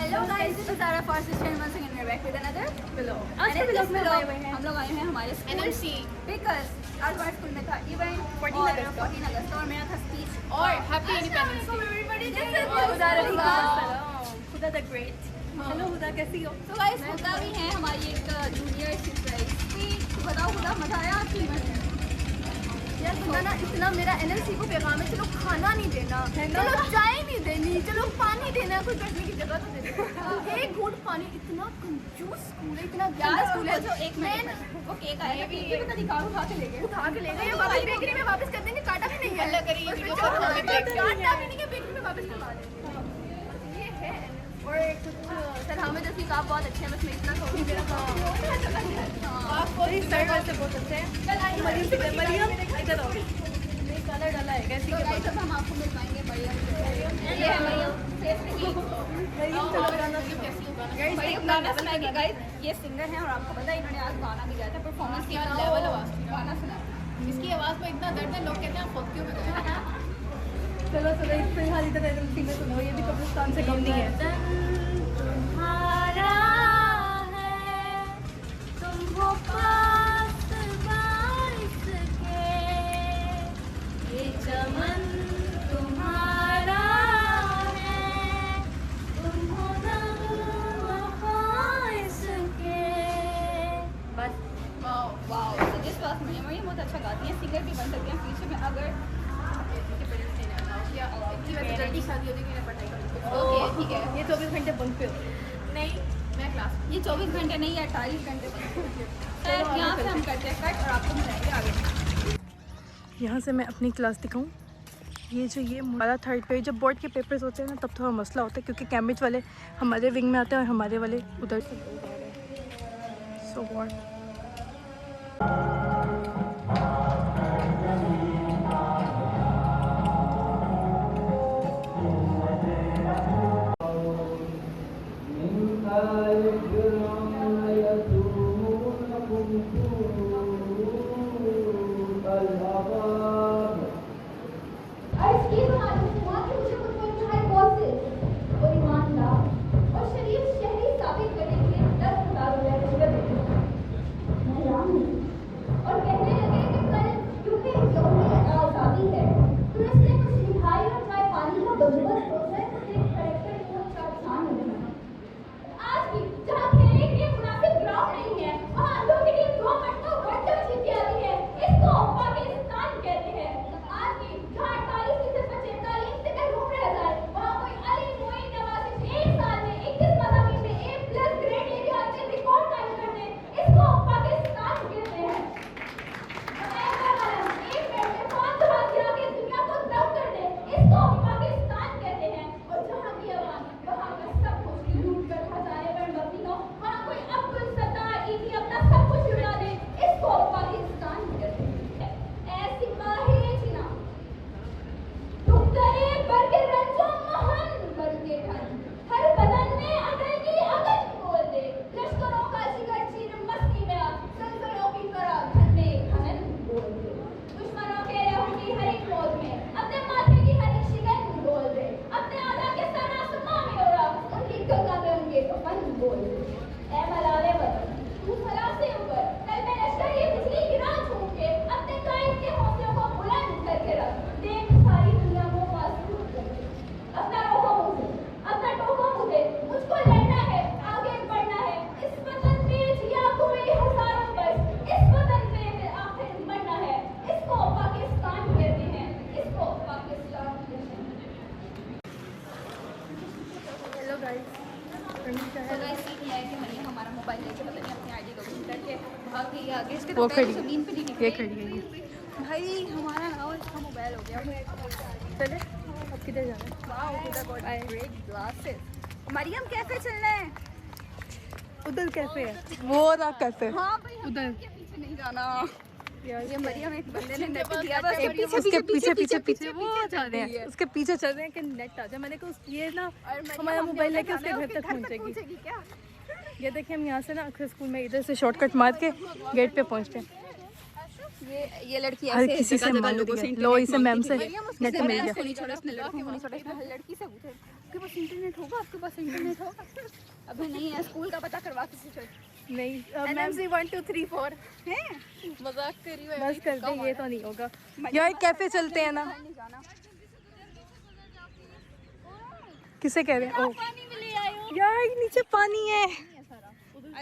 Hello guys, this is Zara Farsi and once again we're back with another vlog. आज के vlog में हम लोग आए हैं हमारे स्कूल NMC because आज हमारे स्कूल में था इवेंट 14 अगस्त और मेरा था स्पीच और happy independence day. Everybody Huda the great. Hello Huda, कैसी हो? तो गाइस हुदा भी हैं हमारी एक जूनियर सिस्टर। स्पीच बताओ हुदा, मजा आया आपकी इवेंट? यार सुना ना, इतना मेरा एनएमसी को पैगाम है, चलो खाना नहीं देना, चलो चाय नहीं देनी, चलो पानी देना, कोई बैठने की जगह तो दे दो। एक घूंट पानी। इतना कंजूस स्कूल है, इतना गंदा स्कूल है। जो एक मिनट वो केक आया ये पता नहीं कहाँ उठा के ले गए। उठा के ले गए, वापस बेकरी में वापस कर देंगे, काटा भी नहीं है। अल्लाह करे ये वीडियो काटा बहुत भी नहीं है, बेकरी में वापस करवा देंगे। ये है और कुछ सर हमें जैसे आप बहुत अच्छे हैं, बस मैं इतना कहूँगी मेरा आपको ही सर वैसे बहुत अच्छे हैं। मरियम इधर आओ। नहीं कलर डाला है कैसी तो गाइस अब हम आपको मिलवाएंगे मरियम। ये है मरियम चलो गाना कैसी होगा ना गाइस। मरियम गाना सुनाएगी गाइस। ये सिंगर हैं और आपको पता है इन्होंने आज गाना भी गाया था, परफॉर्मेंस किया था। लेवल आवाज गाना सुना। इसकी आवाज में इतना दर्द है, लोग कहते हैं आप खुद क्यों बजाएं। चलो चलो इस फिलहाल इधर एनएमसी में सुनो, ये भी कब्रिस्तान से कम नहीं है। तुम्हारा है तुम हो पास बारिश के, ये चमन तुम्हारा है, तुम हो नवाज़ के। बस वाओ जिस बात में मरियम बहुत अच्छा गाती हैं, सिंगर भी बन सकती हैं फ्यूचर में अगर इतनी वैसे जल्दी शादी होती है, पढ़ाई करूँगी। ओके ठीक है। ये 24 घंटे बंद पे हो। नहीं मैं क्लास ये 24 घंटे नहीं 48 घंटे खैर यहाँ से हम करते हैं कट और आपको मिलाएंगे आगे। यहाँ से मैं अपनी क्लास दिखाऊँ। ये जो ये हमारा थर्ड पे जब बोर्ड के पेपर्स होते हैं ना, तब थोड़ा मसला होता है क्योंकि कैम्ब्रिज वाले हमारे विंग में आते हैं और हमारे वाले उधर से लोग आ रहे हैं। सो व्हाट हमारा मोबाइल लेके पता नहीं अपनी आईडी लॉगिन करके भाग गई आगे। इसके वो तो खड़ी जमीन पे नहीं ये टिकी खड़ी है ये। भाई हमारा ना इसका मोबाइल हो गया। चले अब किधर जाना है? Wow Huda got great glasses. Mariam cafe चलना है? उधर कैफे है, वो रहा कैफे। हाँ भाई उधर के पीछे नहीं जाना। ये मरियम एक बंदे ने नेट दिया बस उसके पीछे वो जा रहे हैं, उसके पीछे चल रहे हैं कि नेट आ जाए। मैंने कहा ये ना हमारा मोबाइल लेके उसके घर तक पहुंचेगी क्या? ये देखिए हम यहाँ से ना अक्षर स्कूल में इधर से शॉर्टकट मार के गेट पे पहुँचते हैं। ये लड़की हर ऐसे किसी से जगह मांग लोगों लिया, से लो इसे मैम से नेट नेट मिल गया। नहीं छोड़ा इसने लड़की को नहीं छोड़ा इसने लड़की से पूछे आपके पास इंटरनेट होगा? आपके पास इंटरनेट होगा? अभी नहीं है, स्कूल का पता करवा के पूछो। नहीं NMC 1 2 3 4 हैं? मजाक कर रही हूँ। बस कर दे, ये तो नहीं होगा यार। कैफे चलते हैं ना। नहीं जाना। किसे कह रहे हैं? ओ पानी में ले आए हो। यार नीचे पानी है।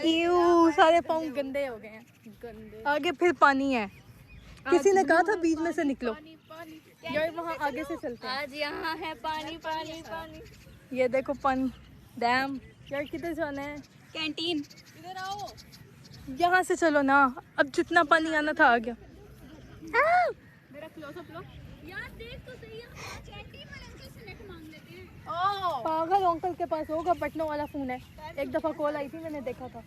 ईऊ, सारे पाँव गंदे हो गए हैं। गंदे आगे फिर पानी है। किसी ने कहा था बीच में से निकलो। यार वहाँ आगे से चलते हैं। आज यहाँ है पानी पानी पानी। ये देखो पानी। डैम। यार किधर जाना है? कैंटीन। इधर आओ। यहाँ से चलो ना। अब जितना पानी आना था आ गया। मेरा क्लोजअप लो। यार देख तो सही है, कैंटीन वाले अंकल से नेट मांग लेते हैं। पागल अंकल के पास होगा, बटनों वाला फोन है। एक दफा कॉल आई थी, मैंने देखा था।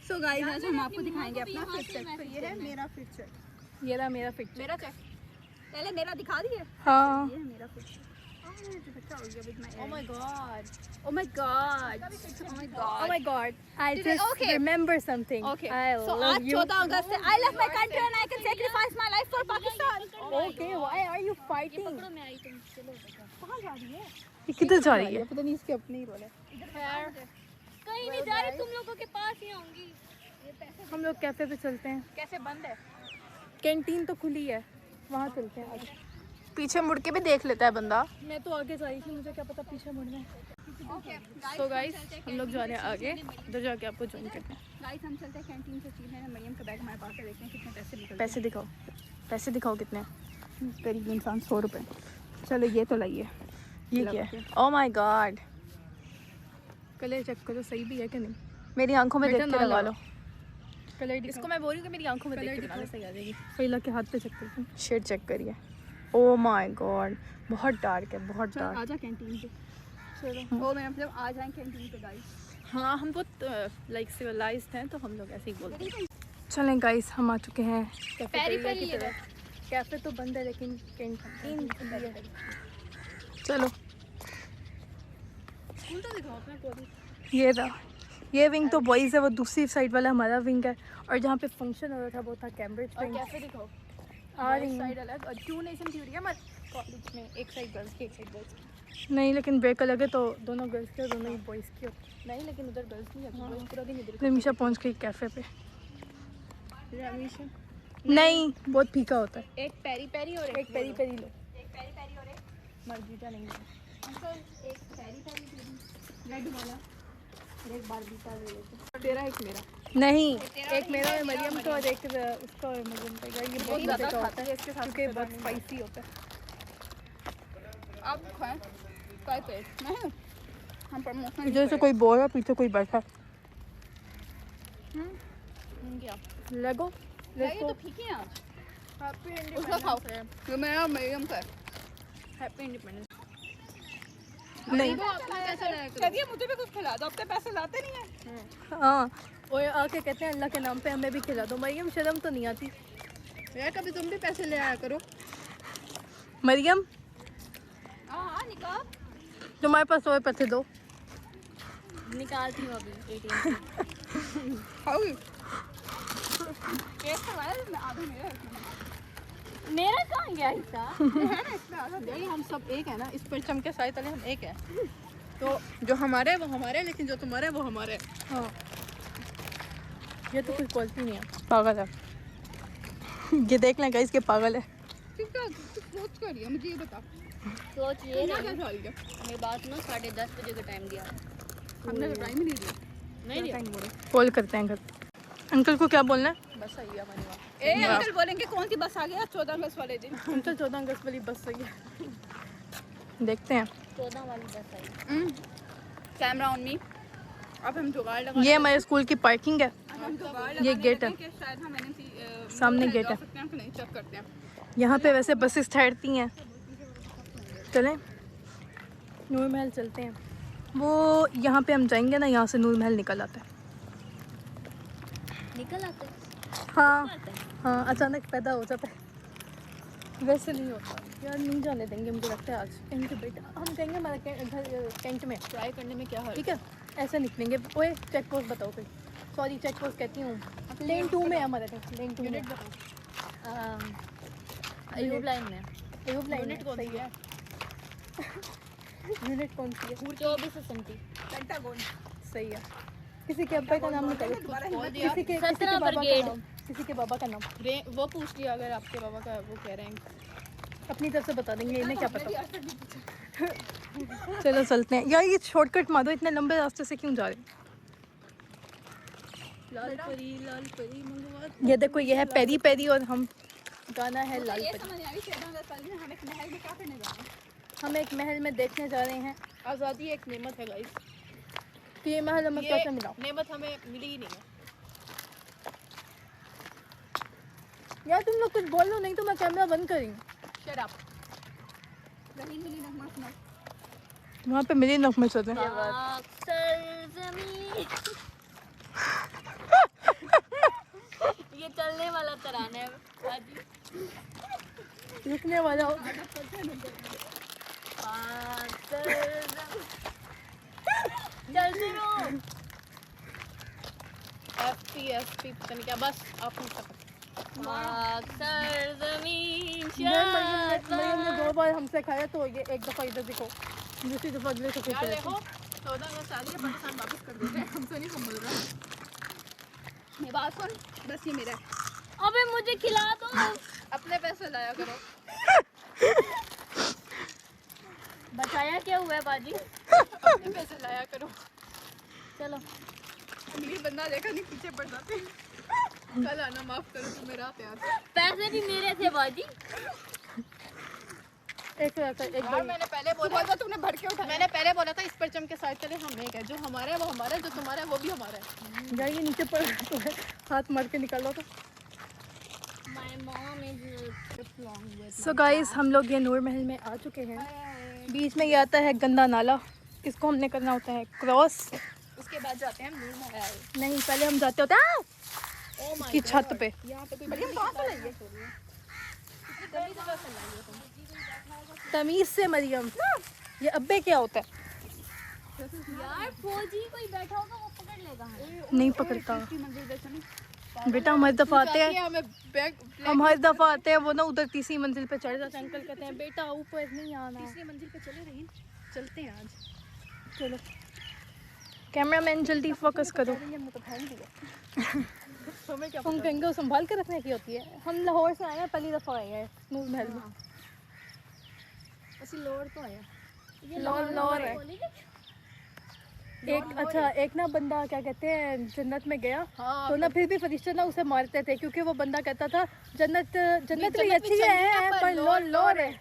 सो गाइस, आज हम आपको दिखाएंगे अपना फिट चेक। तो ये है मेरा फिट चेक। ये रहा मेरा फिट। मेरा चेक। पहले मेरा दिखा दिए। हाँ। ये है मेरा fit check. Oh my god. Oh my god. Oh my god. Oh my god. I Did I- just okay. remember something. Okay. I So love आज you. 14 अगस्त है। I love my country and I can sacrifice my life for Pakistan. Okay, why are you fighting? मैं आई तुम चलो। कहाँ जा रही है? ये किधर जा रही है? पता नहीं, इसके अपने ही रोल है। कहीं नहीं जा रही, तुम लोगों के पास ही होंगी। हम लोग कैफे पे चलते हैं। कैसे बंद है? कैंटीन तो खुली है, वहाँ चलते हैं आगे। पीछे मुड़ के भी देख लेता है बंदा। मैं तो आगे जा रही थी, मुझे क्या पता पीछे मुड़ना है। Okay, तो गाइस हम लोग जा रहे हैं आगे, उधर जाके आपको ज्वाइन करते हैं। गाइस हम चलते हैं कैंटीन से सीधे। मरियम का बैग हमारे पास है, देखते हैं कितने पैसे निकलते हैं। पैसे दिखाओ, पैसे दिखाओ कितने। गरीब इंसान 100 रुपए। चलो ये तो लाइए। ये क्या है? Oh my god, colour check करो सही भी है कि नहीं। मेरी आंखों में बेटा देख के ना लगा लाओ। लो। कलर इसको मैं बोल रही हूँ कि मेरी आंखों में देख के लगाना सही आ जाएगी। फैला के हाथ पे चेक करती हूँ। शेड चेक करिए। ओह माय गॉड, बहुत डार्क है, बहुत चल डार्क। आजा कैंटीन पे। चलो वो मेरा मतलब आ जाए कैंटीन पे गाइस। हाँ हम बहुत लाइक सिविलाइज्ड हैं, तो हम लोग ऐसे ही बोलते हैं। चलें गाइस, हम आ चुके हैं कैफेटेरिया की तरफ। कैफे तो बंद है लेकिन कैंटीन खुली है। चलो स्कूल तो दिखाओ अपना कोई। ये रहा, ये विंग तो बॉयज़ है, वो दूसरी साइड वाला हमारा विंग है। और जहाँ पे फंक्शन हो रहा था वो था कैम्ब्रिज विंग। कैफे दिखाओ। आ रही हूँ। साइड अलग और 2 नेशन थ्योरी है हमारे कॉलेज में। एक साइड गर्ल्स की, एक साइड बॉयज की। नहीं लेकिन ब्रेक अलग है, तो दोनों गर्ल्स की और दोनों ही बॉयज़ की होती नहीं लेकिन उधर गर्ल्स नहीं है, बॉयज पूरा दिन इधर। है। रमीशा पहुँच गई कैफ़े पे। रमेश नहीं, बहुत फीका होता है। एक पेरी पेरी और एक पेरी पेरी लो। एक पेरी पेरी और एक मर्जीटा नहीं है अंकल। एक पेरी पेरी रेड वाला और एक बारबीटा ले लेते। तेरा एक मेरा। नहीं, एक मेरा और मरियम का और एक उसका और मरियम का। यार ये बहुत ज़्यादा खाता है इसके साथ, क्योंकि बहुत स्पाइसी होता है। आप खाएं काय पे नहीं हम प्रमोशन इधर से कोई बोल रहा, पीछे कोई बैठा। क्या लगो ये तो फीके हैं आज। उसका खाओ। ये मेरा मरियम का हैप्पी इंडिपेंडेंस। नहीं। करिए मुझे भी कुछ खिला दो, अपने पैसे लाते नहीं है। हाँ, और आके कहते हैं अल्लाह के नाम पे हमें भी खिला दो। मरियम शर्म तो नहीं आती। यार कभी तुम भी पैसे ले आया करो। मरियम हाँ निकाल। तुम्हारे पास और पैसे दो। निकालती हूँ अभी ATM। खाओगी? केक करवाया मैं आधा मेरा कहाँ गया हिस्सा? है ना इसमें आधा भाई हम सब एक है ना, इस परचम के साथ हम एक है। तो जो हमारे है वो हमारे है, लेकिन जो तुम्हारे है वो हमारे है। हाँ, ये तो कुछ बोलती नहीं है। पागल है। ये देख लें गाइस के पागल है। ठीक है सोच कर रही है, मुझे ये बता। सोच ये क्या ना, क्या खा लिया? मेरी बात सुनो, 10:30 बजे का टाइम दिया। हमने तो टाइम ही नहीं दिया। नहीं दिया। कॉल करते हैं घर। अंकल को क्या बोलना है? बस सही है हमारी बात। ए अंकल बोलेंगे कौन सी बस आ गया 14 अगस्त वाले दिन। अंकल 14 अगस्त वाली बस सही है। देखते हैं। 14 वाली बस आई। Camera on me. अब हम जुगाड़ लगा। ये हमारे स्कूल की पार्किंग है। हम जुगाड़ ये गेट है। कि शायद हम NMC सामने गेट है। सकते हैं कि नहीं, चेक करते हैं। यहाँ पे वैसे बसेस ठहरती हैं। चलें नूर महल चलते हैं। वो यहाँ पे हम जाएंगे ना, यहाँ से नूर महल निकल आता है। निकल आते हैं। हाँ हाँ, अचानक पैदा हो जाता है। वैसे नहीं होता यार, नहीं जाने देंगे मुझे लगता है आज। कहेंगे बेटा, हम कहेंगे हमारा घर कैंट में ट्राई करने में क्या हर्ज? ठीक है, ऐसे निकलेंगे। ओए चेक पोस्ट बताओ कोई। सॉरी चेक पोस्ट कहती हूँ, लेन 2 में है हमारा घर। लेन 2 में अयूब लाइन में अयूब लाइन यूनिट कौन सी है? यूनिट कौन सी है? 24 SMT पेंटागन। सही है। किसी के अब्बा का नाम निकालो। बोल दिया। किसी के 17 बाबा का ब्रिगेड। नाम। किसी के बाबा का नाम वो पूछ लिया अगर आपके बाबा का वो कह रहे हैं। अपनी तरफ से बता देंगे, इन्हें क्या पता। चलो चलते हैं यार, ये शॉर्टकट मारो, इतने लंबे रास्ते से क्यों जा रहे हैं? लाल परी मंगवा। ये देखो, ये है पेरी पेरी और हम गाना है लाल ये परी। समझ आ गई 14 साल में हम एक महल में क्या करने जा रहे हैं। हम एक महल में देखने जा रहे हैं आज़ादी एक नेमत है गाइस। कि ये महल हमें कैसे मिला। नेमत हमें मिली ही नहीं है। यार तुम लोग कुछ बोलो, नहीं तो मैं कैमरा बंद करूँगी। Shut up. रहीम मिली नगमा सुनाओ। वहाँ पे मेरे नख में चलते हैं। ये चलने वाला तराना है बाजी। रुकने वाला हो। चलते रहो। FP पता नहीं क्या, बस आप नहीं सकते। सरजमीन मरियम ने 2 बार हमसे खाया, तो ये एक दफ़ा इधर देखो, दूसरी दफ़ा अगले से यार कुछ। देखो 14 अगस्त आ रही है, पाकिस्तान वापस कर देते हैं। हमसे नहीं संभल रहा। मेरी बात सुन, बस ये मेरा है। अबे मुझे खिला दो। अपने पैसे लाया करो। बचाया क्या हुआ है बाजी? अपने पैसे लाया करो। चलो अमीर बंदा देखा नहीं पीछे पड़ जाते। कल आना, माफ करो तो मेरा प्यार। पैसे भी मेरे थे बाजी। एक यार मैंने पहले बोला था, तुमने भर के उठाया। मैंने पहले बोला था इस परचम के साथ चले, हम एक है। जो हमारा है वो हमारा है, जो तुम्हारा है वो भी हमारा है। जाइए नीचे पर हाथ मार के निकालो तो। My mom is so guys, हम लोग ये नूर महल में आ चुके हैं। बीच में ये आता है गंदा नाला, इसको हमने करना होता है क्रॉस। उसके बाद जाते हैं हम नूर महल। नहीं, पहले हम जाते होते हैं इसकी छत पे। यहाँ पे कोई बढ़िया कहाँ से लाई है? तमीज से मरियम, ये अब्बे क्या होता है? यार फौजी कोई बैठा होगा वो पकड़ लेगा। नहीं पकड़ता बेटा, हम हर दफ़ा आते हैं, हम हर दफ़ा आते हैं, वो ना उधर तीसरी मंजिल पे चढ़ जाते हैं। अंकल कहते हैं बेटा ऊपर नहीं आना। तीसरी मंजिल पे चले रही, चलते हैं आज। चलो कैमरामैन जल्दी फोकस करो। हम कंगे संभाल के रखने की होती है। हम लाहौर से आए हैं, पहली दफ़ा आए हैं नूर महल में। ਅਸੀਂ ਲੋੜ ਤੋਂ ਆਇਆ। लाहौर है। एक ना बंदा क्या कहते हैं जन्नत में गया, तो ना फिर भी फरिश्ते ना उसे मारते थे, क्योंकि वो बंदा कहता था जन्नत भी अच्छी है पर लोर है।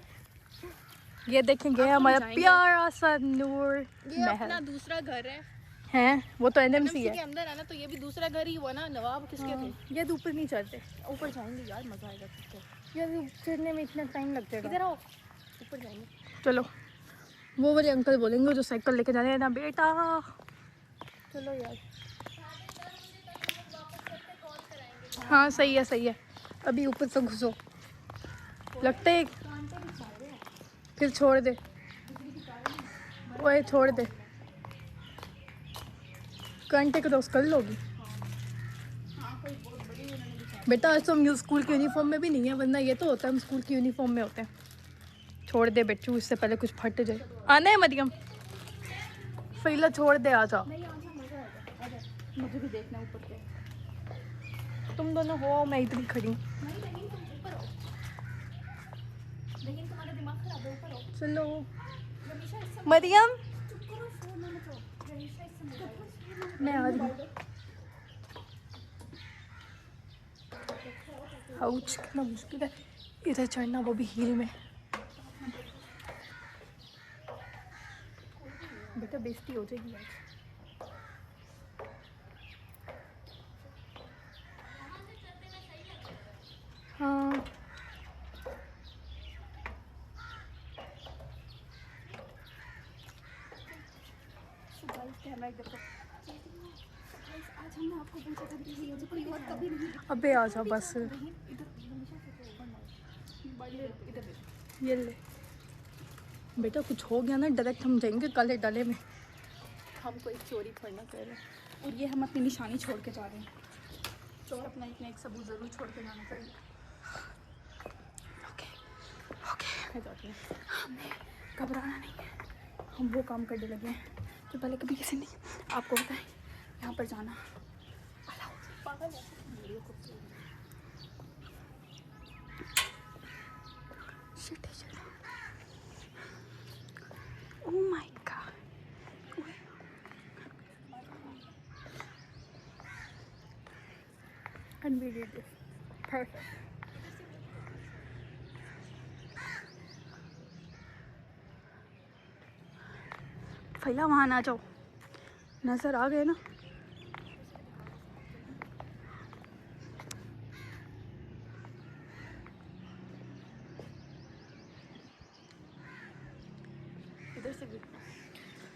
ये देखेंगे हमारा प्यारा सा नूर ये अपना महल दूसरा घर है। है, वो तो NMC NMC के है। अंदर है ना, तो ये भी दूसरा घर ही हुआ ना। नवाब किसके थे? ये तो ऊपर नहीं चढ़ते, ऊपर जाएंगे यार, मजा आएगा। यार चढ़ने में इतना टाइम लग इधर जाएगा। आओ, ऊपर जाएंगे। चलो, वो वाले अंकल बोलेंगे जो साइकिल लेके जा रहे हैं ना बेटा। चलो यार, हाँ सही है सही है। अभी ऊपर से घुसो, लगते है फिर छोड़ दे, ओए छोड़ दे। घंटे क्रॉस कर लोगी बेटा। आज तो हम स्कूल की यूनिफॉर्म में भी नहीं है, वरना ये तो होता है हम स्कूल की यूनिफॉर्म में होते हैं। छोड़ दे बेटू, इससे पहले कुछ फट जाए। आना है मरियम, फैला छोड़ दे, आ जा। मुझे भी देखना ऊपर के। तुम दोनों हो, मैं इधर ही खड़ी हूँ। चलो मरियम, मैं आ रही हूँ। आउच, कितना मुश्किल है इधर चढ़ना, वो भी हील में। बेटा बेइज्जती हो जाएगी आज। हाँ अबे आ जा बस। ये ले बेटा, कुछ हो गया ना डायरेक्ट हम जाएंगे काले डाले में। हम कोई चोरी थोड़ी ना कर रहे हैं, और ये हम अपनी निशानी छोड़ के जा रहे हैं, तो अपना एक ना एक सबूत ज़रूर छोड़ के जाना चाहिए। ओके मैं जाती हूँ। हमें घबराना नहीं है, हम वो काम करने लगे हैं जो पहले कभी किसी नहीं। आपको पता है यहाँ पर जाना पागल है। Oh my God. And we did this. Perfect. फैला वहाँ ना जाओ, नज़र आ गए ना। इधर से भी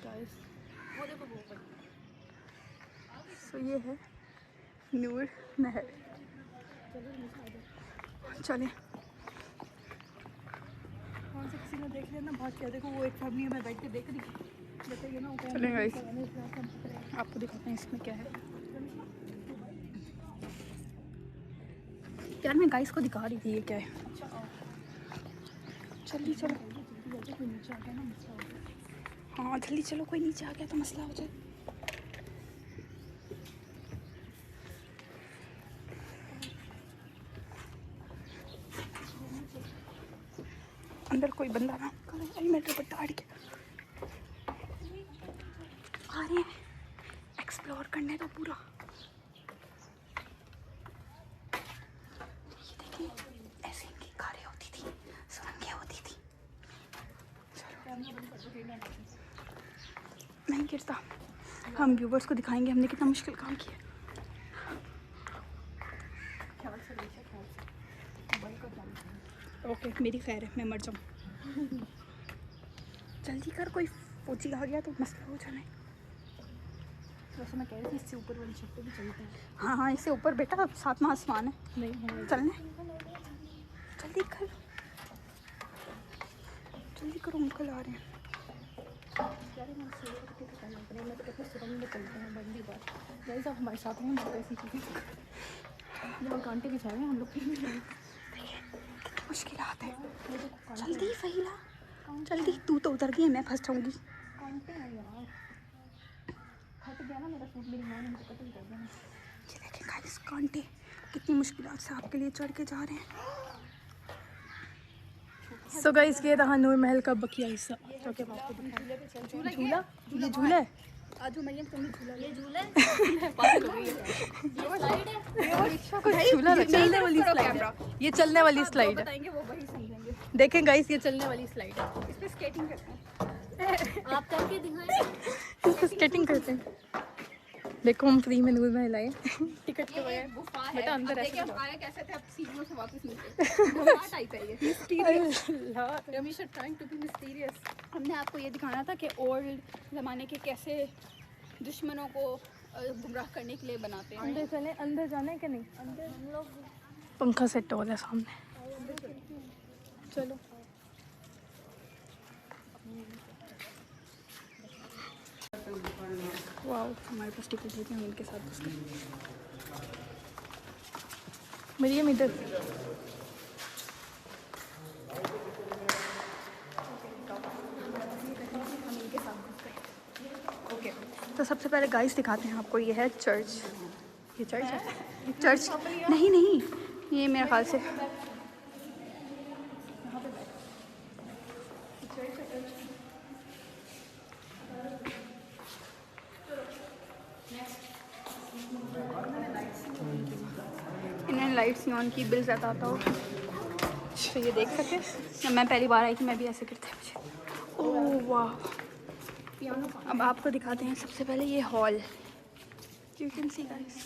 गाइस वो देखो वो पर। सो ये है नूर महल। चले वहाँ से किसी ने देख लिया ना भाग के। देखो वो एक फैमिली में बैठ के देख रही है। बताइए ना चलें गाइस, आपको दिखाते हैं इसमें क्या है। यार मैं गाइस को दिखा रही थी ये क्या है। जल्दी चलो, हाँ जल्दी चलो, कोई नीचे आ गया तो मसला हो जाए। अंदर कोई बंदा ना मेट्रो पर ताड़ के आ रहे हैं, एक्सप्लोर करने तो पूरा। ये देखिए ऐसे इनकी कारें होती थी, सुरंगें होती थी। नहीं गिरता, हम व्यूवर्स को दिखाएंगे हमने कितना मुश्किल काम किया। ओके मेरी खैर है, मैं मर जाऊँ। जल्दी कर, कोई पोची आ गया तो मसला हो जाना है। वैसे मैं कह रही थी इससे ऊपर वाली छत पे भी चलते हैं। हाँ हाँ इससे ऊपर बेटा, सातवां आसमान है। नहीं चलना है, जल्दी कर, जल्दी करो, अंकल आ रहे हैं। मैं तो कहते सुरंग में चलते हैं, बड़ी बात। वैसे आप हमारे साथ हैं, ऐसी चीज़ें यहाँ कांटे भी जाए हम लोग। कितनी मुश्किलात है। जल्दी फहीला, जल्दी, तू तो उतर गई है, मैं फंस जाऊँगी। कांटे हैं यार, हट गया ना मेरा सूट, मेरी माँ ने मुझे कटिंग कर दिया। ये देखें गाइस कांटे कितनी मुश्किलात से आपके लिए चढ़ के जा रहे हैं। सो गाइस ये रहा नूर महल का बकिया हिस्सा जो कि आपको दिखाया। झूला, ये झूला है। आज मरियम तुमने झूला, ये झूला है। पागल हो गई है। कुछ झूला चलने वाली स्लाइड है, ये चलने वाली स्लाइड है। बताएंगे वो वही समझेंगे। देखें गाइस ये चलने वाली स्लाइड है, इस पे स्केटिंग करते हैं। आप करके दिखाएं, इस पे स्केटिंग करते हैं। देखो हम फ्री में नूर महल आए टिकट के बगैर। बेटा अंदर ऐसे हम आए कैसे थे, अब सीढ़ियों से वापस नीचे। गुफा टाइप है ये, mysterious. Ramisha trying to be mysterious. हमने आपको ये दिखाना था कि ओल्ड ज़माने के कैसे दुश्मनों को गुमराह करने के लिए बनाते हैं। अंदर चलें, अंदर जाना है कि नहीं? अंदर हम लोग पंखा सेट हो रहा है सामने, चलो। वाह हमारे पास टिकट है, हम इनके साथ उसका मरियम इधर। ओके तो सबसे पहले गाइस दिखाते हैं आपको, ये है चर्च। ये चर्च है, चर्च नहीं नहीं, ये मेरे ख्याल से इन्हें लाइट्स ऑन की, बिल ज़्यादा आता हो तो ये देख सके। जब मैं पहली बार आई थी मैं भी ऐसे करते मुझे। ओह वाह। अब आपको दिखाते हैं सबसे पहले ये hall, you can see guys.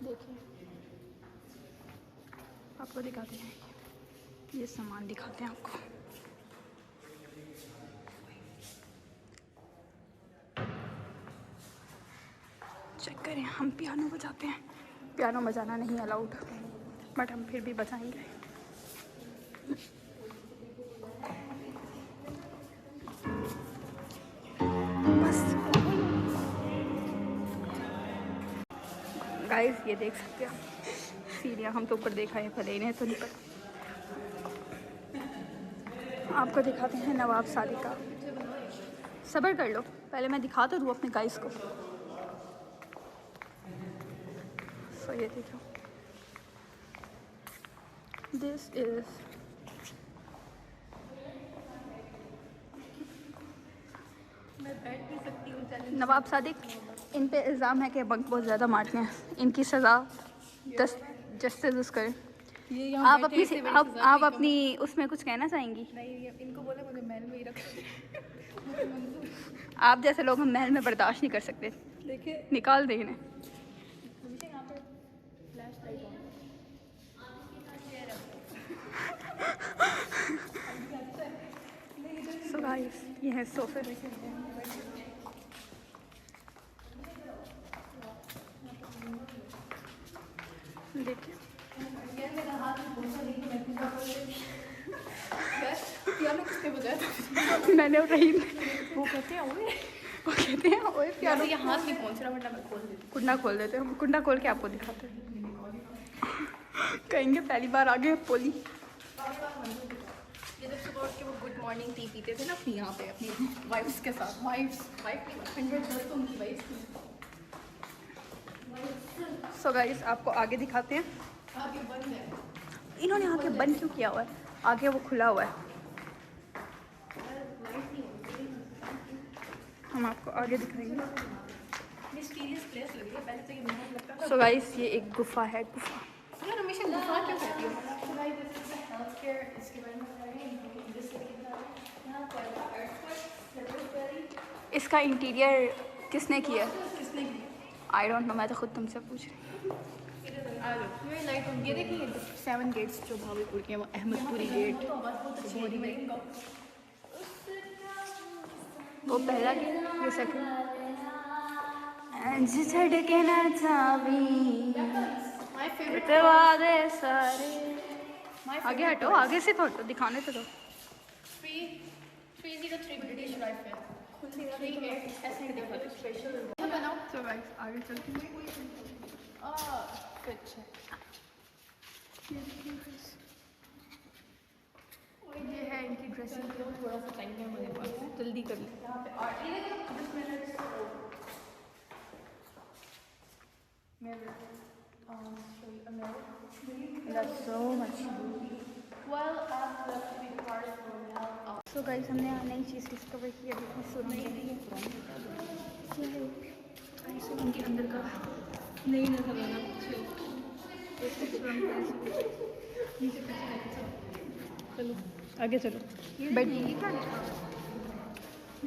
देखिए आपको दिखाते हैं, ये सामान दिखाते हैं आपको। चेक करें, हम पियानो बजाते हैं। पियानो बजाना नहीं अलाउड, बट हम फिर भी बजाएंगे। बस गाइस ये देख सकते हैं सीढ़ियाँ, हम तो ऊपर देखा है भले इन्हें तो नहीं पता। आपको दिखाते हैं नवाब सादिक का। सब्र कर लो, पहले मैं दिखा तो दूँ अपने गाइस को। सो ये देखो, दिस इज नवाब सादिक। इन पे इल्ज़ाम है कि बंक बहुत ज़्यादा मारते हैं, इनकी सज़ा जस्टिस करें। आप अपनी उसमें कुछ कहना चाहेंगी? नहीं, इनको बोला मुझे महल में ही रख। आप जैसे लोग हम महल में बर्दाश्त नहीं कर सकते, देखिए निकाल दें इन्हें। यहाँ पे flash light on. So guys ये है सोफे। देखिए पियानो किसने बजाया था? मैंने रही वो कहते हैं ओए, वो कहते हैं ओए प्यानो। ये हाथ नहीं पहुंच रहा, वरना मैं खोल देती। कुंडा खोल देते हैं, हम कुंडा खोल के आपको दिखाते हैं। कहेंगे पहली बार आ गए पोली। ये जब सुबह उठ के वो गुड मॉर्निंग टी पीते थे ना अपनी यहाँ पे अपनी वाइफ्स के साथ, वाइफ 100 तो उनकी वाइफ्स थी। सो गाइस आपको आगे दिखाते हैं। आगे बंद है। इन्होंने आगे बंद क्यों किया हुआ है? आगे वो खुला हुआ है। हम आपको आगे दिखाएंगे। मिस्टीरियस प्लेस लग रही है, पहले तो ये बहुत लगता था। सो गाइस ये एक गुफा है, गुफा। यार हमेशा गुफा क्यों कहती हो? इसके बारे में इसका इंटीरियर किसने किया? किसने की? आई डोंट नो, मैं तो खुद तुमसे पूछ रही हूँ। ये लाइट ऑन। ये देखिए 7 गेट्स जो भागलपुर के हैं, वो अहमदपुरी गेट, बोरी गेट। वो पहला गेट, ये सेकंड। छड़ के ना चाबी माय फेवरेट वादे सारे। आगे हटो, आगे से तो हटो, दिखाने तो दो। 303 ब्रिटिश राइफल। 38 ऐसे ही दिखा दो स्पेशल बनाओ। तो गाइस आगे चलते हैं। अच्छा ये है इनकी ड्रेसिंग। थोड़ा सा टाइम है मेरे पास, जल्दी कर ले। सो गाइस हमने यहाँ नई चीज़ डिस्कवर की है, देखिए सुरंग के अंदर का नहीं नजर आना। चलो आगे चलो। बेड मेरे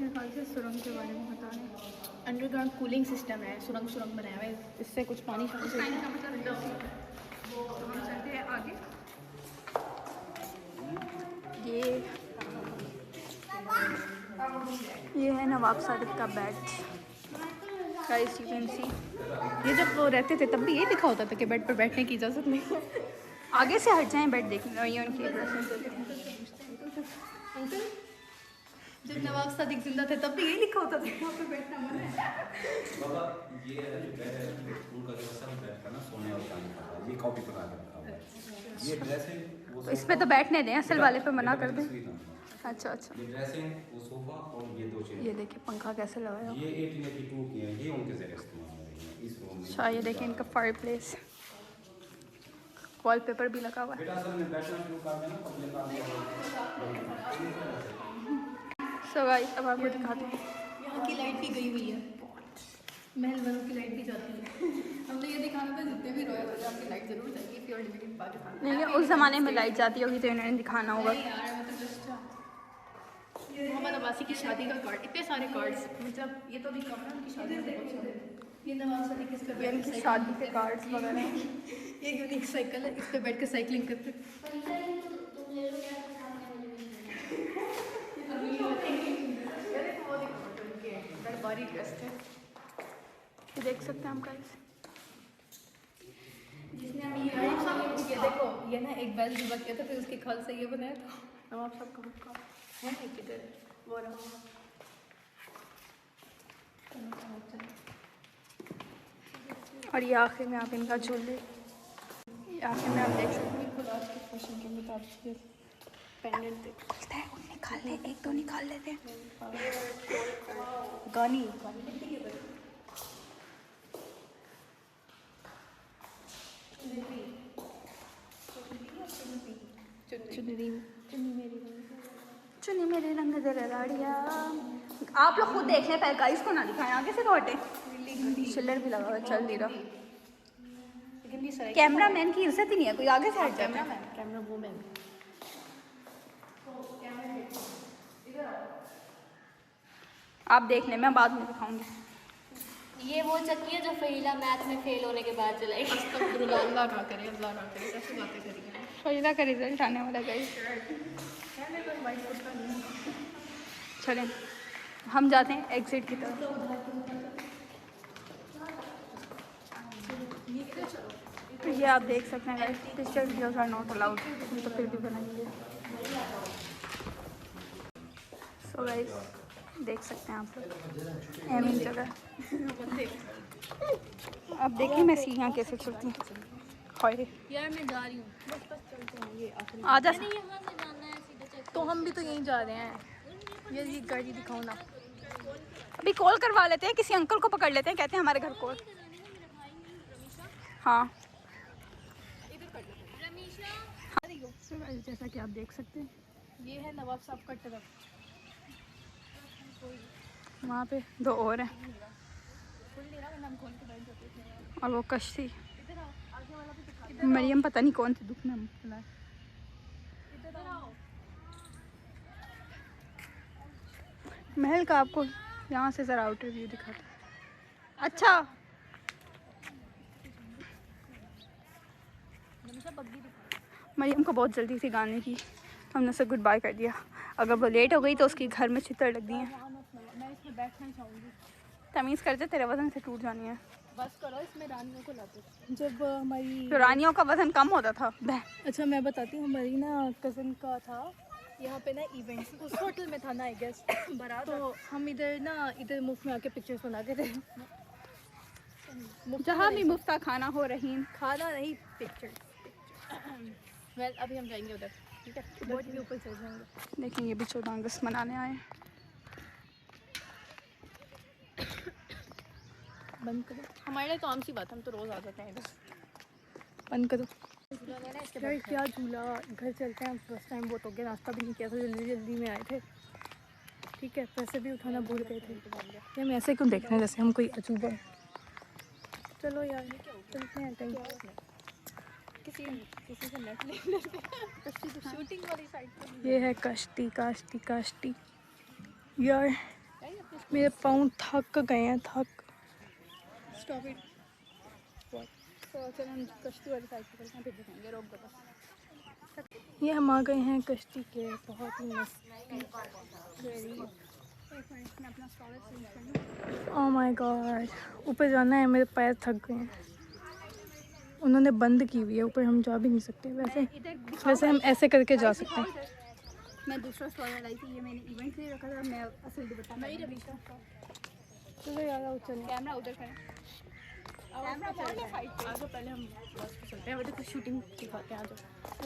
ख्याल से सुरंग के बारे में बता रहे हैं। अंडरग्राउंड कूलिंग सिस्टम है, सुरंग बनाया हुआ है, इससे कुछ पानी शानी से। तो हम चलते हैं आगे। ये है नवाब सादिक का bed. Guys you can see. ये जब वो रहते थे तब भी यही लिखा होता था कि बेड पर बैठने की इजाज़त नहीं। आगे से हट जाएं बेड देखने। ये उनकी ड्रेसिंग। जब नवाब सादिक जिंदा थे तब भी यही लिखा होता था यहाँ पे बैठना मना है। बाबा ये है ना जो बेड है उनका जो सब बेड का ना सोने और चांदी का था, ये कॉपी बना के रखा हुआ है। ये ड्रेसिंग वो तो इस पे तो बैठने दें, असल वाले पे मना कर दें। अच्छा अच्छा। ये ड्रेसिंग वो सोफा और ये 2 चेयर, ये देखिए पंखा कैसे लगाया हुआ है। ये 1882 की है, ये उनके जरिए इस्तेमाल हो रही है इस रूम में। अच्छा ये देखिए इनका फायर प्लेस, वॉलपेपर भी लगा हुआ है। बेटा असल में बैठना शुरू कर देना पब्लिक का। सो गाइस अब आपको दिखाते हैं। यहाँ की लाइट भी गई हुई है, महल वालों की लाइट भी जाती है। हमने ये दिखाना था जितने भी रॉयल होते हैं आपकी लाइट जरूर जाएगी, प्योर लिमिटेड पाकिस्तान। नहीं उस ज़माने में लाइट जाती होगी तो इन्होंने दिखाना होगा। नहीं यार मतलब जस्ट मोहम्मद अब्बासी की शादी का कार्ड, इतने सारे कार्ड्स, मतलब ये तो अभी कम है उनकी शादी में बहुत सारे। ये नवाब सादिक इस पे ये इनकी शादी के कार्ड्स वगैरह हैं। ये यूनिक साइकिल है, इस पे बैठ के साइकिलिंग करते। बारी ड्रेस है, ये देख सकते हैं हम गाइस। ये देखो ये ना एक बैल जुबा किया था, फिर उसके खाल से ये बनाया था। नवाब साहब का हुक्का है किधर वो रहा। और ये आखिर में आप इनका झूले, आखिर में आप देख सकते हैं खुद आज के फैशन के मुताबिक ये पेंडेंट देखते हैं। निकाल ले, एक तो निकाल लेते हैं। गानी चुनी मेरे रंग दे लाड़िया। आप लोग खुद देख लें, पहले गाइस को ना दिखाएं, आगे से तो हटे। चिल्लर भी लगा हुआ चल नहीं रहा। कैमरा मैन की इज्जत ही नहीं है, कोई आगे से हट जाता है। Camera women. आप देख लें, मैं बाद में दिखाऊंगी। ये वो चक्की है जो फहीला मैथ में फेल होने के बाद चलाई। अल्लाह ना करे, अल्लाह ना करे, कैसी बातें करिए। फरीदा का रिजल्ट आने वाला गाइस। चलें हम जाते हैं एग्जिट की तरफ। ये आप देख सकते हैं guys, picture videos are not allowed, तो फिर भी बनाएंगे। सो गाइस देख सकते हैं आप लोग एमी जगह। अब देखिए मैं सीढ़ियाँ कैसे चलती हूँ। हाय यार मैं जा रही हूँ। आ जा। यहाँ से जाना है सीधा चक्की। तो हम भी तो यहीं जा रहे हैं। ये गाड़ी दिखाओ ना। अभी कॉल करवा लेते हैं, किसी अंकल को पकड़ लेते हैं, कहते हैं हमारे घर कॉल। हाँ जैसा कि आप देख सकते हैं ये है नवाब साहब का ट्रक। वहाँ पे दो और हैं और वो कश्ती। मरियम पता नहीं कौन सी दुख में मुब्तला है। महल का आपको यहाँ से ज़रा आउटर व्यू दिखाता है। अच्छा मरियम को बहुत जल्दी थी गाने की, हमने उसे गुड बाय कर दिया। अगर वो लेट हो गई तो उसकी घर में चित्तर लग दी हैं। मैं इसमें बैठना चाहूँगी। तमीज़ करते, तेरे वजन से टूट जानी है। बस करो, इसमें रानियों को लाते। जब हमारी तो रानियों का वजन कम होता था। अच्छा मैं बताती हूँ, हमारी ना कज़न का था यहाँ पे ना इवेंट्स, उस होटल में था ना आई गेस बारात। तो हम इधर मुफ्त में आके पिक्चर्स बनाते थे। जहाँ भी मुफ्त का खाना हो रही खाना नहीं, पिक्चर्स। वेल अभी हम जाएंगे उधर, ठीक है? बोट के ऊपर चल जाएंगे। लेकिन ये भी 14 अगस्त मनाने आए। बंद करो, हमारे लिए तो आम सी बात, हम तो रोज़ आ जाते हैं इधर। बंद करो। यार क्या झूला, घर चलते हैं। फर्स्ट टाइम बहुत हो गया, नाश्ता भी नहीं किया था, जल्दी जल्दी में आए थे। ठीक है, पैसे भी उठाना भूल गए थे। ये हम ऐसे क्यों देख रहे हैं जैसे हम कोई अजूबा है। चलो यार चलते हैं कहीं। किसी से नेट ले लेते हैं। शूटिंग वाली साइड पे ये है कश्ती काश्ती काश्ती। यार मेरे पाँव थक गए हैं, थक। Stop it. तो चलो हम कश्ती वाली साइड पे चलते हैं, फिर दिखाएंगे। रोक दो बस। ये हम आ गए हैं कश्ती के बहुत ही ओह माय गॉड, ऊपर जाना है, मेरे पैर थक गए हैं। उन्होंने बंद की हुई है ऊपर, हम जा भी नहीं सकते। वैसे हम ऐसे करके जा सकते हैं। मैं दूसरा स्टॉल लाई थी, ये मैंने इवेंट ले रखा था। मैं असल दुपट्टा नहीं रही। चलो यार चलो। कैमरा उधर करें। कैमरा आगे पहले हम बस पे चलते हैं, तो शूटिंग दिखाते हैं। आज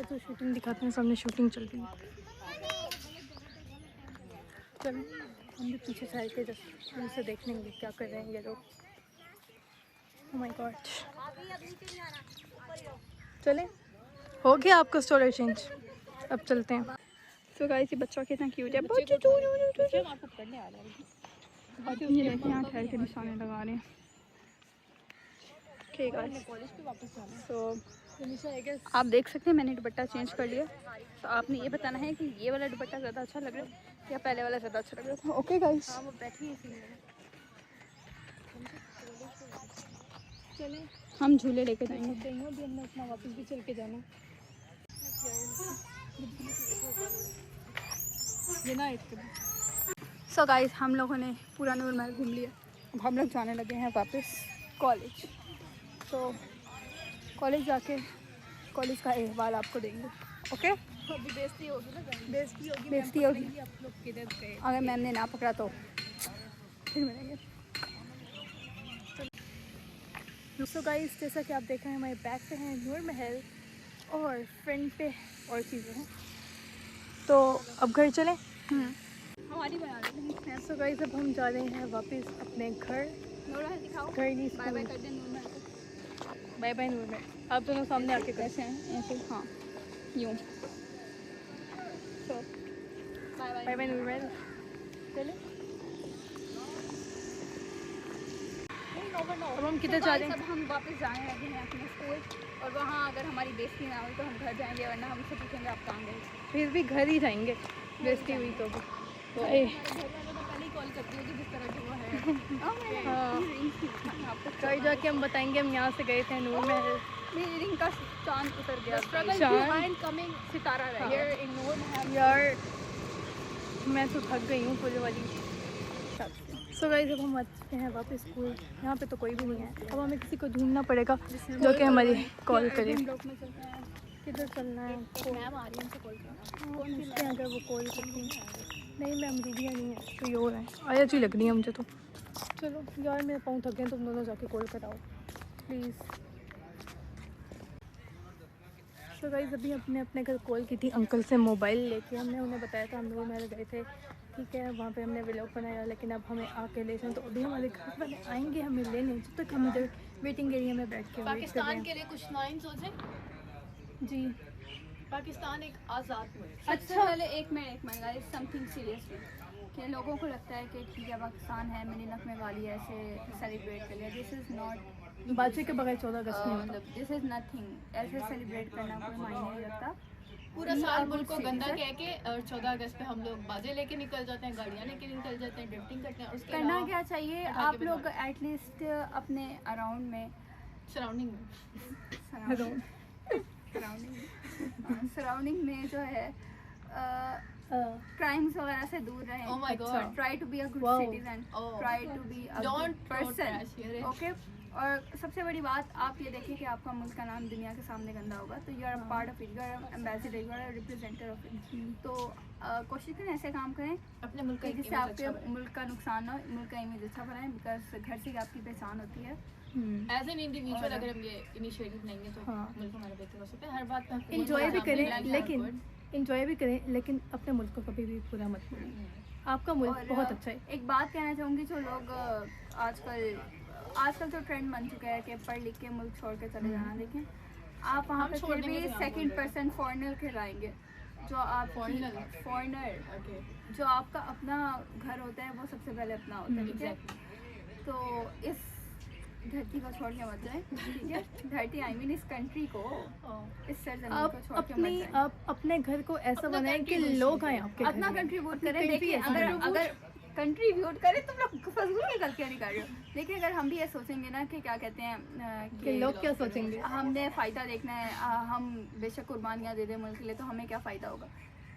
तो शूटिंग दिखाते हैं, सामने शूटिंग चल रही है। चलो हम भी पीछे साइड के जस्ट उनसे देख लेंगे क्या कर रहे हैं ये लोग। ओह माय गॉड, चलें, हो गया आपका स्टोरी चेंज, अब चलते हैं। तो गाइस ये बच्चा कितना क्यूट है। आपको पकड़ने आ रहा है। ये देखिए यहाँ ठहर के निशाने लगा रहे हैं। ठीक है कॉलेज पे वापस जाना है। तो हमेशा आई गेस आप देख सकते हैं मैंने दुपट्टा चेंज कर लिया। तो आपने ये बताना है कि ये वाला दुपट्टा ज़्यादा अच्छा लग रहा है या पहले वाला ज़्यादा अच्छा लग रहा है। ओके गाइस, हाँ वो बैठी है इसी में। चलें, हम झूले लेके जाएंगे। कहीं भी हमने अपना वापस भी चल के जाना। ये ना एक सो गाइस हम लोगों ने पूरा नूर महल घूम लिया। अब हम लोग जाने लगे हैं वापस कॉलेज। तो कॉलेज जाके कॉलेज का अहवाल आपको देंगे। ओके, अभी बेइज्जती होगी ना, बेइज्जती होगी। बेइज्जती होगी। आप लोग किधर गए? अगर मैम ने ना पकड़ा तो फिर मिलेंगे। सो गाइस, जैसा कि आप देख रहे हैं हमारे बैक पे हैं नूर महल और फ्रंट पे और चीज़ें हैं। तो अब घर चलें। हमारी बना लेते हैं। सो गाइस, अब हम जा रहे हैं वापस अपने घर। दिखाओ, घर नहीं, बाय बाय स्कूल। कर दे नूर महल। बाय बाय नूर महल। आप दोनों सामने आके कर। कैसे हैं ऐसे? हाँ, यूँ। तो बाय बाय बाय बाय नूर महल। चले अब हम किधर जा रहे हैं? अब हम वापस जाने लगे हैं अपने स्कूल, और वहाँ अगर हमारी बेइज्जती ना हुई तो हम घर जाएंगे, वरना हमसे पूछेंगे आप कहाँ गए। फिर भी घर ही जाएंगे, बेइज्जती हुई तो भी। तो घर वालों को पहले ही कॉल करती होगी जिस तरह की वो है। हाँ, घर जाके हम बताएंगे हम यहाँ से गए थे नूर महल। मेरी रिंग का चांद उतर गया। चांद? कमिंग सितारा रह Here in नूर महल। यार मैं तो थक गई हूँ पूरी वाली। सो गाइस, अब हम आते हैं वापस स्कूल। यहाँ पे तो कोई भी नहीं है। अब हमें किसी को ढूंढना पड़ेगा जो कि हमारी कॉल करे। किधर चलना है? मैम आ रही है, उनसे कॉल करना। पूछते हैं अगर वो कॉल करती हैं। नहीं मैम, रूबिया नहीं है, कोई और है। आया अच्छी लग रही है मुझे तो। चलो यार, मेरे पाँव थक गए, तुम दोनों जाके कॉल कराओ प्लीज़। तो गाइस, अभी हमने अपने घर कॉल की थी अंकल से मोबाइल लेके। हमने उन्हें बताया था हम नूर महल गए थे, ठीक है, वहाँ पे हमने व्लॉग बनाया, लेकिन अब हमें आके ले जाएं। तो अभी हमारे घर वाले आएंगे हमें लेने, जब तक हम इधर वेटिंग एरिया में बैठ के वेट कर रहे पाकिस्तान हैं। के लिए कुछ लाइन सोचें। जी, पाकिस्तान एक आज़ाद मुल्क। अच्छा, पहले एक मिनट गाइस, समथिंग सीरियसली कि लोगों को लगता है कि ठीक है पाकिस्तान है, मैंने नक में गाली ऐसे सेलिब्रेट कर लिया। दिस इज़ नॉट, बातचीत के बगैर 14 अगस्त नहीं होता। मतलब दिस इज़ नथिंग। ऐसे सेलिब्रेट करना कोई मायने नहीं रखता। पूरा We साल are मुल्क को good गंदा citizen। कह के और 14 अगस्त पे हम लोग बाजे लेके निकल जाते हैं, गाड़ियाँ लेके निकल जाते हैं, ड्रिफ्टिंग करते हैं। उसके करना अलावा क्या चाहिए, पटाखे आप भी लोग दौड़ाते एटलीस्ट अपने अराउंड में सराउंडिंग में सराउंडिंग में जो है क्राइम्स वगैरह से दूर रहें। Oh my God. Try to be a good Wow. Citizen, Oh. Try to be a Don't good throw trash here. Person. Okay, और सबसे बड़ी बात आप ये देखिए कि आपका मुल्क का नाम दुनिया के सामने गंदा होगा, तो you are a part of it, you are ambassador, you are representative of it. तो कोशिश करें ऐसे काम करें अपने मुल्क का कि जिससे image आपके अच्छा बने। मुल्क का नुकसान ना हो, मुल्क का इमेज अच्छा बनाएं, बिकॉज घर से ही आपकी पहचान होती है। एज एन इंडिविजुअल अगर हम ये इनिशिएटिव लेंगे तो हाँ। मुल्क हमारा बेहतर हो सकता है। हर बात में इंजॉय भी करें, लेकिन अपने मुल्क को कभी भी पूरा मत भूलें। आपका मुल्क और बहुत अच्छा है। एक बात कहना चाहूँगी, जो लोग आजकल तो ट्रेंड बन चुका है कि पढ़ लिख के मुल्क छोड़ के चले जाना, देखें आप वहाँ हम पे छोड़ फिर देंगे भी तो यहाँ सेकंड बोल पर्सन फॉरेनर कहलाएंगे। जो आप Foreigner? फॉरेनर, ओके जो आपका अपना घर होता है वो सबसे पहले अपना होता है, ठीक है। तो इस धरती को छोड़ के मत जाए, ठीक है। धरती आई मीन इस कंट्री को, इस सरजमीन आप को छोड़ के मत अपनी जाए। आप अपने घर को ऐसा अपना बनाएं कि contribution लोग आए आपके घर अपना में। कंट्रीब्यूट करें। country देखिए ऐसा अगर कंट्रीब्यूट करें, तुम लोग फजूल की गलतियाँ नहीं कर रहे हो। देखिए अगर हम भी ये सोचेंगे ना कि क्या कहते हैं कि लोग क्या सोचेंगे। हमने फ़ायदा देखना है, हम बेशक कुर्बानियाँ दे दें मुल्क के लिए, तो हमें क्या फ़ायदा होगा?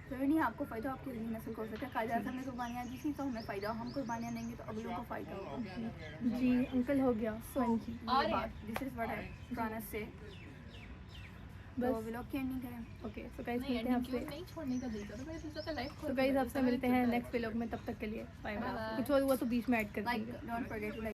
फिर नहीं आपको फ़ायदा, आपकी अगली नस्ल को हो सकता है। कायदा आज़म ने कुर्बानियाँ दी थी तो हमें फ़ायदा, हम कुर्बानियाँ देंगे तो अगलों को फ़ायदा होगा। जी अंकल हो गया। हाँ जी, आ रहे हैं। This is what I trying to say. तो बस व्लॉग की एंडिंग करें। ओके। सो गाइस, नहीं मिलते हैं एंडिंग क्यों आपसे। नहीं छोड़ने का दिल करो, मेरे दिल का लाइफ तो गाइस, आपसे मिलते हैं नेक्स्ट व्लॉग में। तब तक के लिए बाय बाय। Bye. कुछ और हुआ तो बीच में ऐड कर लाइक देंगे। Don't forget to